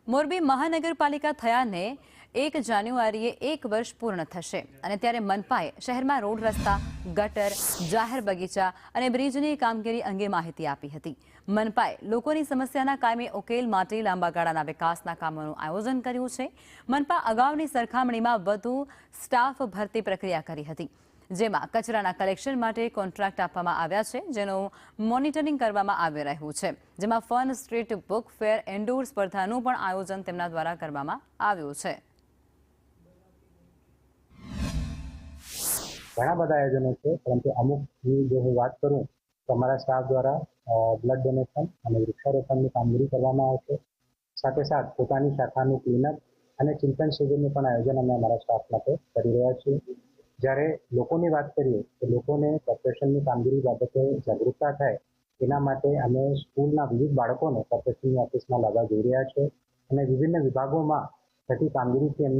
મોરબી મહાનગરપાલિકા થયાને 1 જાન્યુઆરીએ 1 વર્ષ પૂર્ણ થશે અને ત્યારે મનપાએ શહેરમાં રોડ રસ્તા, ગટર, જાહેર બગીચા અને બ્રિજની કામગીરી અંગે માહિતી આપી હતી. મનપાએ લોકોની સમસ્યાના કાયમી ઉકેલ માટે લાંબા ગાળાના વિકાસના કામોનું આયોજન કર્યું છે. મનપા અગાઉની સરખામણીમાં વધુ સ્ટાફ ભરતી પ્રક્રિયા કરી હતી, જેમાં કચરાના કલેક્શન માટે કોન્ટ્રાક્ટ આપવામાં આવ્યા છે, જેનું મોનિટરિંગ કરવામાં આવી રહ્યું છે. જેમાં fun street book fair indoor સ્પર્ધાનું પણ આયોજન તેમના દ્વારા કરવામાં આવ્યું છે. ઘણા બધા આયોજનો છે, પરંતુ અમુકની જો હું વાત કરું તો અમારા સ્ટાફ દ્વારા બ્લડ ડોનેશન અને વૃક્ષારોપણની કામગીરી કરવામાં આવશે. સાથે સાથ પોતાની શાખાનું ક્લીનઅપ અને ચિંતન શિબિરનું પણ આયોજન અમે અમારા સ્ટાફ માટે કરી રહ્યા છીએ. જ્યારે લોકોની વાત કરીએ તો લોકોને કોર્પોરેશનની કામગીરી બાબતે જાગૃતતા થાય એના માટે અમે સ્કૂલના વિવિધ બાળકોને કોર્પોરેશનની ઓફિસમાં લાવવા જઈ રહ્યા છીએ અને વિભિન્ન વિભાગોમાં થતી કામગીરીથી એમને